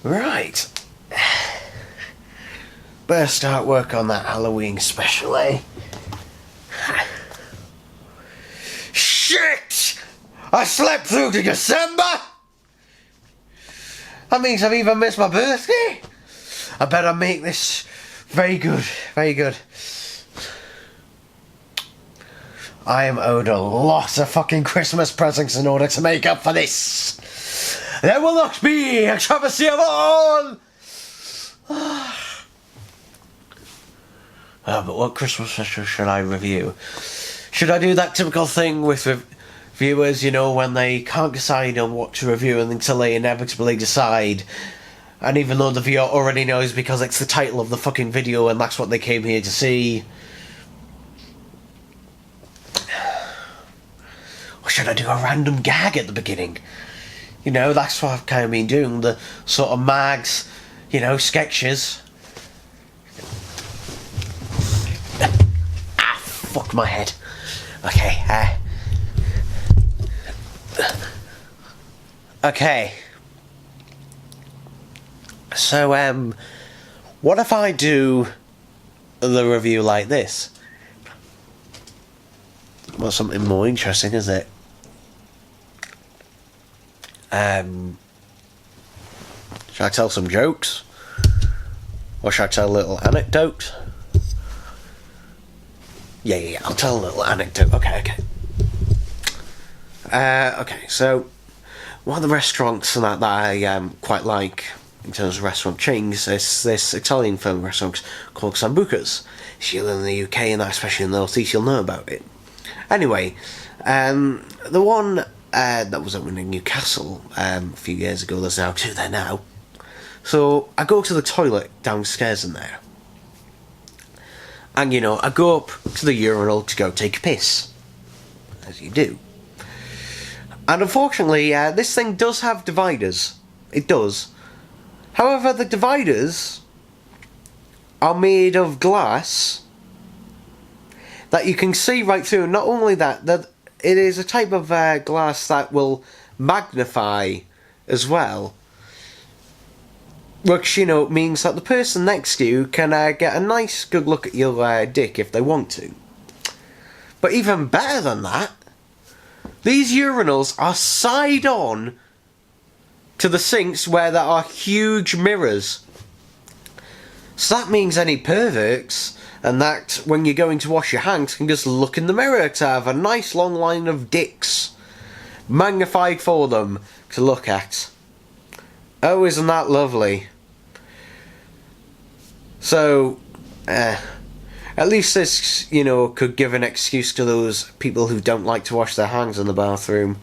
Right. Better start work on that Halloween special, eh? Shit! I slept through to December! That means I've even missed my birthday. I better make this very good, very good. I am owed a lot of fucking Christmas presents in order to make up for this. There will not be a travesty of all! But what Christmas special should I review? Should I do that typical thing with viewers, you know, when they can't decide on what to review until they inevitably decide, and even though the viewer already knows because it's the title of the fucking video and that's what they came here to see? Or should I do a random gag at the beginning? You know, that's what I've kind of been doing, the sort of mags, you know, sketches. Fuck my head. Okay, okay. So, what if I do the review like this? Well, something more interesting, is it? Should I tell some jokes? Or should I tell a little anecdote? Yeah, I'll tell a little anecdote. Okay. Okay, so one of the restaurants that I quite like in terms of restaurant chains is this Italian film restaurant called Sambuca's. If you live in the UK, and especially in the North East, you'll know about it. Anyway, the one that was opened in Newcastle a few years ago, there's now two there now. So I go to the toilet downstairs in there. And, you know, I go up to the urinal to go take a piss. As you do. And unfortunately, this thing does have dividers. It does. However, the dividers are made of glass that you can see right through. Not only that, it is a type of glass that will magnify as well. Which, you know, means that the person next to you can get a nice good look at your dick if they want to. But even better than that, these urinals are side on to the sinks where there are huge mirrors. So that means any perverts, and that when you're going to wash your hands, can just look in the mirror to have a nice long line of dicks magnified for them to look at. Oh, isn't that lovely? So, at least this, you know, could give an excuse to those people who don't like to wash their hands in the bathroom.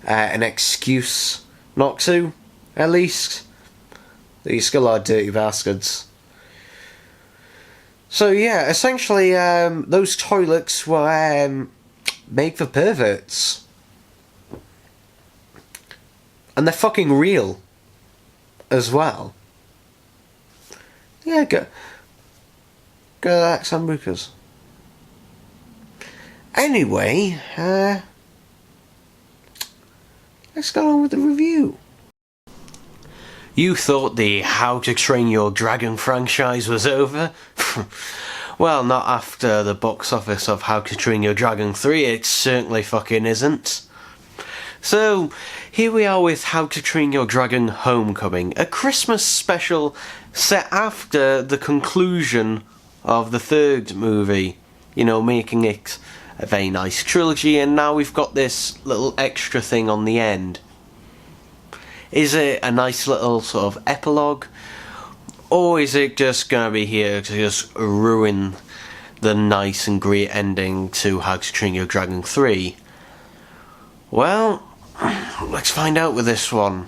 An excuse not to, at least. These still are dirty bastards. So yeah, essentially, those toilets were made for perverts. And they're fucking real. As well. Yeah, go to that Sambuca's. Anyway, let's go on with the review. You thought the How to Train Your Dragon franchise was over? Well, not after the box office of How to Train Your Dragon 3, it certainly fucking isn't. So, here we are with How to Train Your Dragon Homecoming, a Christmas special set after the conclusion of the third movie, you know, making it a very nice trilogy, and now we've got this little extra thing on the end. Is it a nice little sort of epilogue, or is it just going to be here to just ruin the nice and great ending to How to Train Your Dragon 3? Well, let's find out with this one.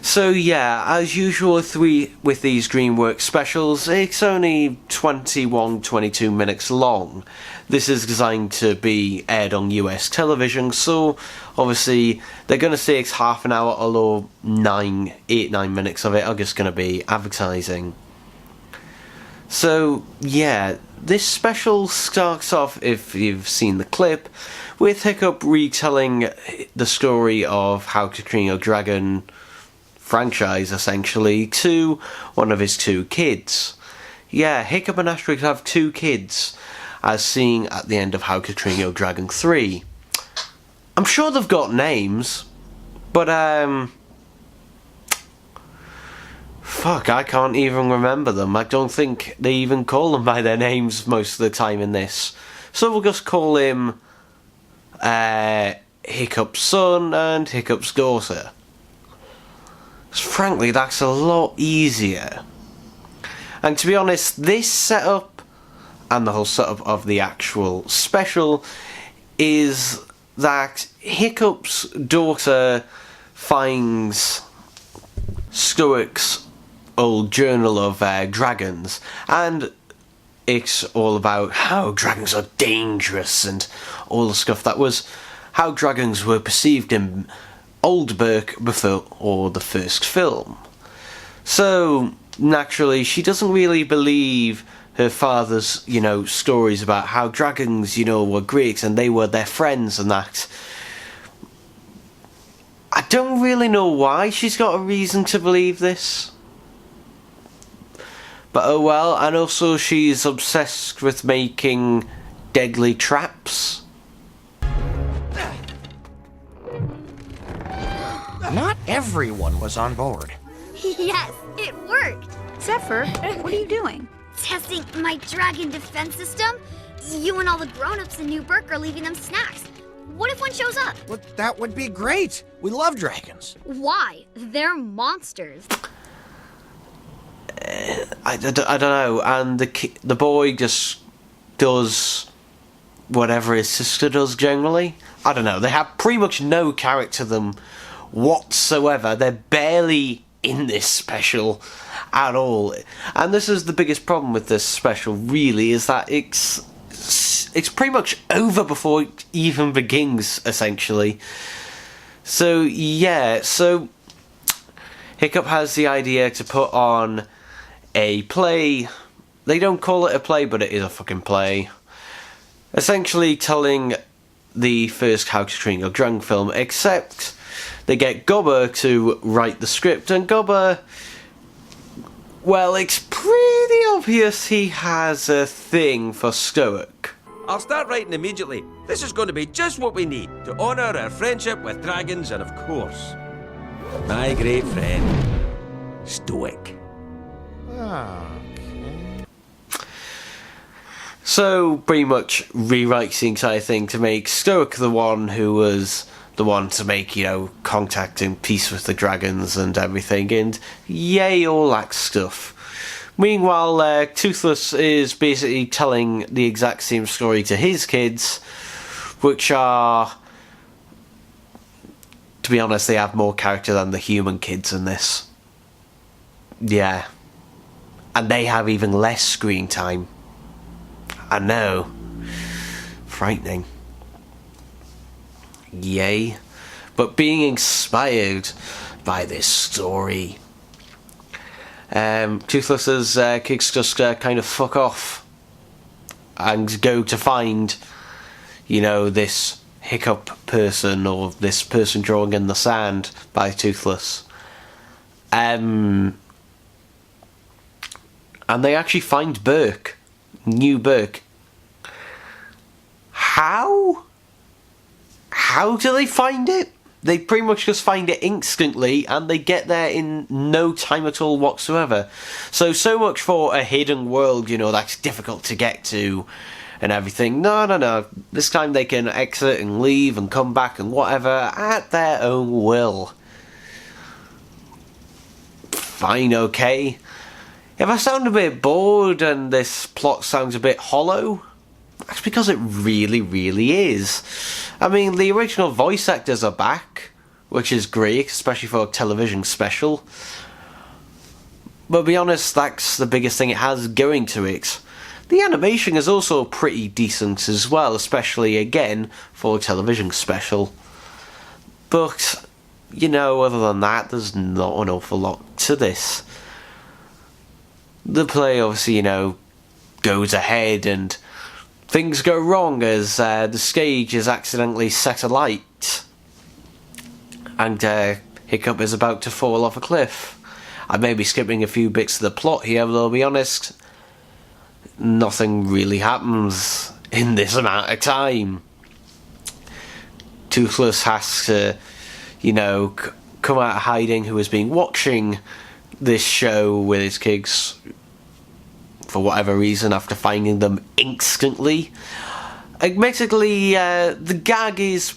So yeah, as usual with these DreamWorks specials, it's only 21-22 minutes long. This is designed to be aired on US television, so obviously they're going to say it's half an hour, although 9 minutes of it are just going to be advertising. So yeah, this special starts off, if you've seen the clip, with Hiccup retelling the story of How to Train Your Dragon franchise, essentially, to one of his two kids. Yeah, Hiccup and Asterix have two kids, as seen at the end of How to Train Your Dragon 3. I'm sure they've got names, but fuck, I can't even remember them. I don't think they even call them by their names most of the time in this. So we'll just call him Hiccup's son and Hiccup's daughter. 'Cause frankly, that's a lot easier. And to be honest, this setup and the whole setup of the actual special is that Hiccup's daughter finds Stoick's old journal of dragons, and it's all about how dragons are dangerous and all the stuff that was how dragons were perceived in Old Berk before the first film. So naturally she doesn't really believe her father's, stories about how dragons, were great and they were their friends and that. I don't really know why she's got a reason to believe this. But oh well, and also she's obsessed with making deadly traps. Not everyone was on board. Yes, it worked. Zephyr, what are you doing? Testing my dragon defense system. You and all the grown-ups in New Berk are leaving them snacks. What if one shows up? Well, that would be great. We love dragons. Why? They're monsters. I don't know, and the boy just does whatever his sister does generally. I don't know, they have pretty much no character to them whatsoever. They're barely in this special at all. And this is the biggest problem with this special, really, is that it's pretty much over before it even begins, essentially. So, yeah, so Hiccup has the idea to put on a play. They don't call it a play, but it is a fucking play. Essentially telling the first How to Train Your Dragon film, except they get Gobber to write the script, and Gobber, well, it's pretty obvious he has a thing for Stoick. I'll start writing immediately. This is going to be just what we need to honour our friendship with dragons and, of course, my great friend, Stoick. Okay. So, pretty much rewrites the entire thing to make Stoick the one who was the one to make, contact and peace with the dragons and everything, and yay, all that stuff. Meanwhile, Toothless is basically telling the exact same story to his kids, which are, to be honest, they have more character than the human kids in this. Yeah. And they have even less screen time. I know. Frightening. Yay. But being inspired by this story, Toothless's kids just kind of fuck off and go to find, this Hiccup person, or this person drawing in the sand by Toothless. And they actually find Berk. New Berk. How? How do they find it? They pretty much just find it instantly, and they get there in no time at all whatsoever. So much for a hidden world, that's difficult to get to and everything. No. This time they can exit and leave and come back and whatever at their own will. Fine, okay. If I sound a bit bored and this plot sounds a bit hollow, that's because it really, really is. I mean, the original voice actors are back, which is great, especially for a television special. But to be honest, that's the biggest thing it has going to it. The animation is also pretty decent as well, especially, again, for a television special. But, other than that, there's not an awful lot to this. The play obviously, goes ahead and things go wrong as the stage is accidentally set alight. And Hiccup is about to fall off a cliff. I may be skipping a few bits of the plot here, but I'll be honest, nothing really happens in this amount of time. Toothless has to, come out of hiding, who has been watching this show with his kids for whatever reason after finding them instantly. Admittedly, the gag is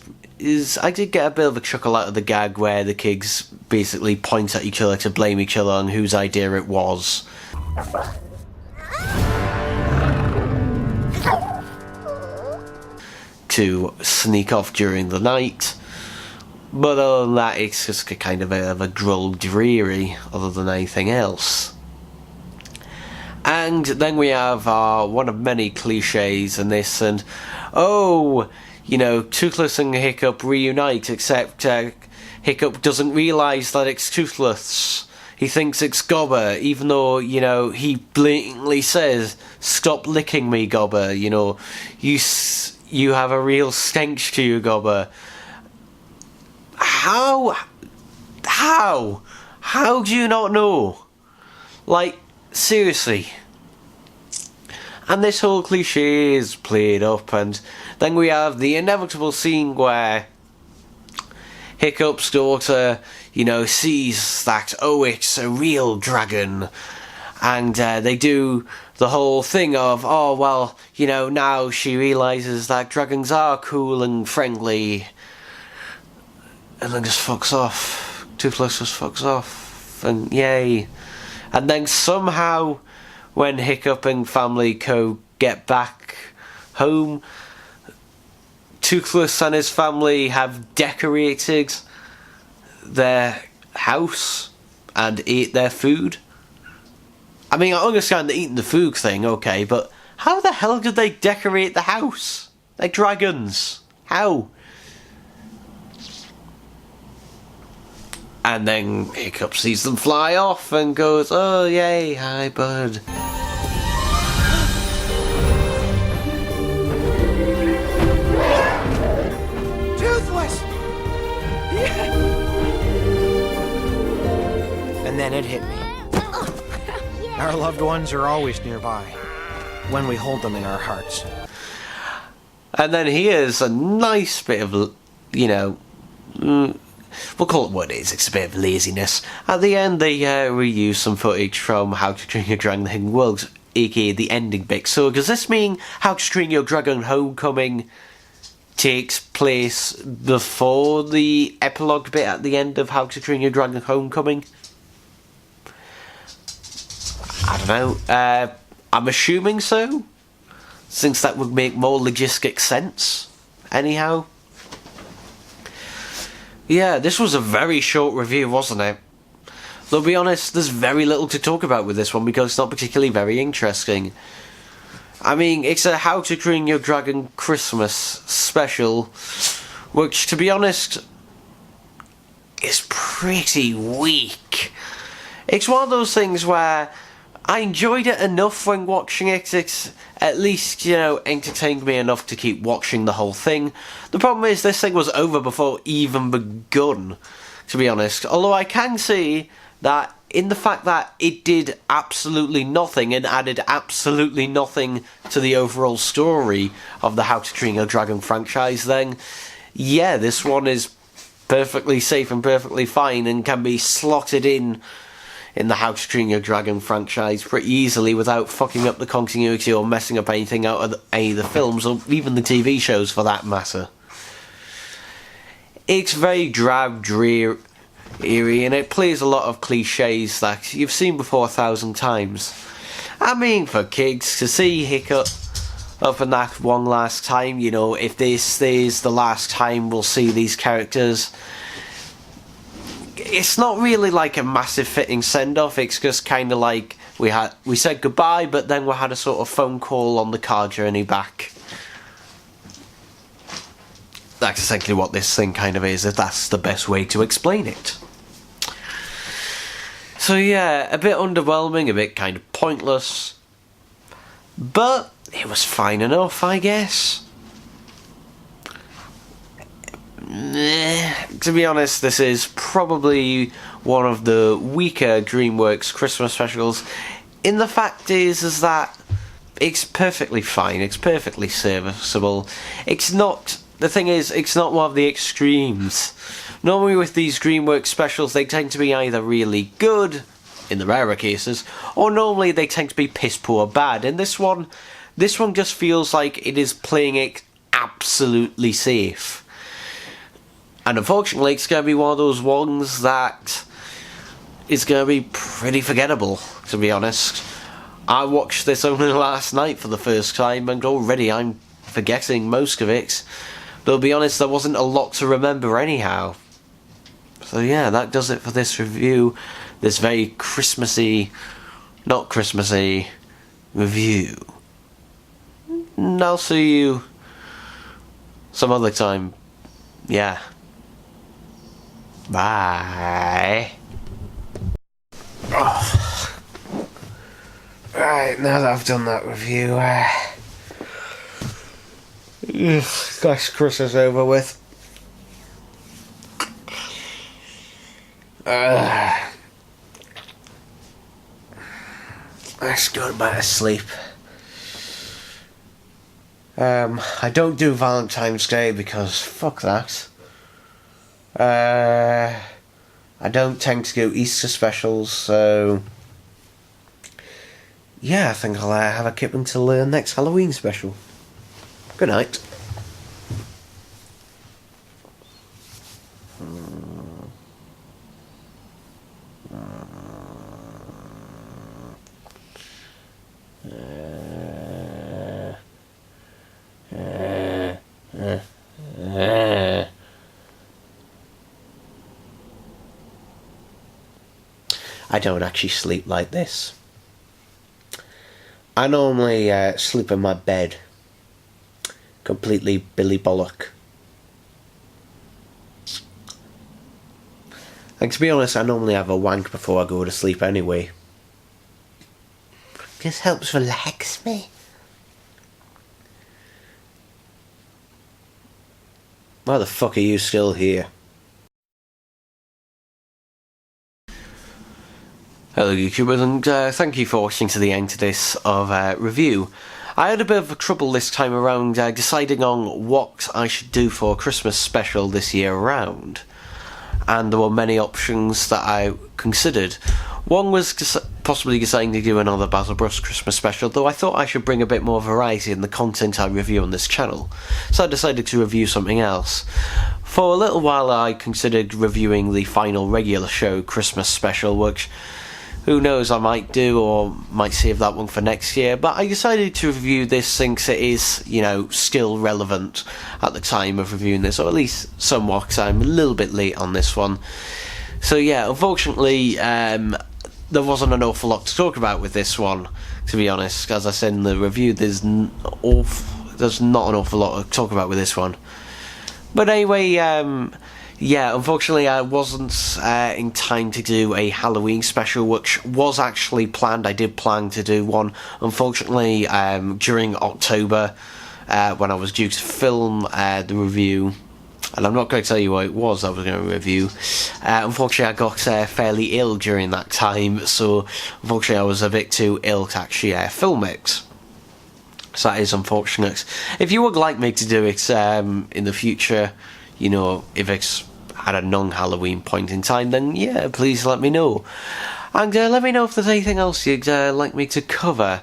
I did get a bit of a chuckle out of the gag where the kids basically point at each other to blame each other on whose idea it was. To sneak off during the night. But other than that, it's just a kind of a droll dreary other than anything else. And then we have one of many cliches in this, and Toothless and Hiccup reunite, except Hiccup doesn't realise that it's Toothless. He thinks it's Gobber, even though, he blatantly says, "Stop licking me, Gobber, you have a real stench to you, Gobber." How do you not know? Like, seriously. And this whole cliche is played up, and then we have the inevitable scene where Hiccup's daughter, sees that, it's a real dragon. And they do the whole thing of, now she realises that dragons are cool and friendly. And then just fucks off. Toothless just fucks off. And yay. And then somehow, when Hiccup and Family Co. get back home, Toothless and his family have decorated their house and ate their food. I mean, I understand the eating the food thing, okay, but how the hell did they decorate the house? They're dragons. How? And then Hiccup sees them fly off and goes, "Oh yay, hi bud." Toothless! And then it hit me. Our loved ones are always nearby, when we hold them in our hearts. And then here's a nice bit of, we'll call it what it is, it's a bit of laziness. At the end, they reuse some footage from How to Train Your Dragon: The Hidden World, aka the ending bit. So does this mean How to Train Your Dragon: Homecoming takes place before the epilogue bit at the end of How to Train Your Dragon: Homecoming? I don't know. I'm assuming so, since that would make more logistic sense. Anyhow. Yeah, this was a very short review, wasn't it? Though, to be honest, there's very little to talk about with this one because it's not particularly very interesting. I mean, it's a How to Train Your Dragon Christmas special, which, to be honest, is pretty weak. It's one of those things where I enjoyed it enough when watching it. It's at least, entertained me enough to keep watching the whole thing. The problem is this thing was over before it even begun, to be honest. Although I can see that in the fact that it did absolutely nothing and added absolutely nothing to the overall story of the How to Train Your Dragon franchise, then yeah, this one is perfectly safe and perfectly fine and can be slotted in the How to Train Your Dragon franchise pretty easily without fucking up the continuity or messing up anything out of any of the films or even the TV shows for that matter. It's very drab, dreary, and it plays a lot of cliches that you've seen before 1,000 times. I mean, for kids to see Hiccup up in that one last time, if this is the last time we'll see these characters, it's not really like a massive fitting send-off. It's just kind of like we said goodbye, but then we had a sort of phone call on the car journey back. That's essentially what this thing kind of is, if that's the best way to explain it. So yeah, a bit underwhelming, a bit kind of pointless, but it was fine enough, I guess. to be honest, this is probably one of the weaker DreamWorks Christmas specials. In the fact is that it's perfectly fine, it's perfectly serviceable. It's not, the thing is, it's not one of the extremes. Normally with these DreamWorks specials, they tend to be either really good, in the rarer cases, or normally they tend to be piss poor bad. And this one just feels like it is playing it absolutely safe. And unfortunately, it's going to be one of those ones that is going to be pretty forgettable, to be honest. I watched this only last night for the first time, and already I'm forgetting most of it. But to be honest, there wasn't a lot to remember anyhow. So yeah, that does it for this review. This very Christmassy, not Christmassy, review. And I'll see you some other time. Yeah. Bye. Oh. Right, now that I've done that review, last Christmas over with. Let's go back to sleep. I don't do Valentine's Day because fuck that. I don't tend to do Easter specials, so yeah, I think I'll have a kip until the next Halloween special. Good night. I don't actually sleep like this. I normally sleep in my bed. Completely Billy Bollock. And to be honest, I normally have a wank before I go to sleep anyway. This helps relax me. Why the fuck are you still here? Hello YouTubers, and thank you for watching to the end of this review. I had a bit of trouble this time around deciding on what I should do for a Christmas special this year around. And there were many options that I considered. One was possibly deciding to do another Basil Brush Christmas special, though I thought I should bring a bit more variety in the content I review on this channel. So I decided to review something else. For a little while I considered reviewing the final regular show Christmas special, which who knows, I might do, or might save that one for next year, but I decided to review this since it is, you know, still relevant at the time of reviewing this, or at least somewhat, because I'm a little bit late on this one. So yeah, unfortunately, there wasn't an awful lot to talk about with this one, to be honest. As I said in the review, there's not an awful lot to talk about with this one. But anyway, yeah, unfortunately I wasn't in time to do a Halloween special, which was actually planned. I did plan to do one. Unfortunately, during October, when I was due to film the review, and I'm not going to tell you what it was I was going to review, unfortunately I got fairly ill during that time, so unfortunately I was a bit too ill to actually film it. So that is unfortunate. If you would like me to do it in the future, you know, if it's at a non-Halloween point in time, then yeah, please let me know. And let me know if there's anything else you'd like me to cover,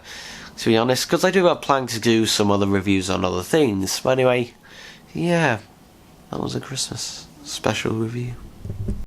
to be honest, because I do have planned to do some other reviews on other things. But anyway, yeah, that was a Christmas special review.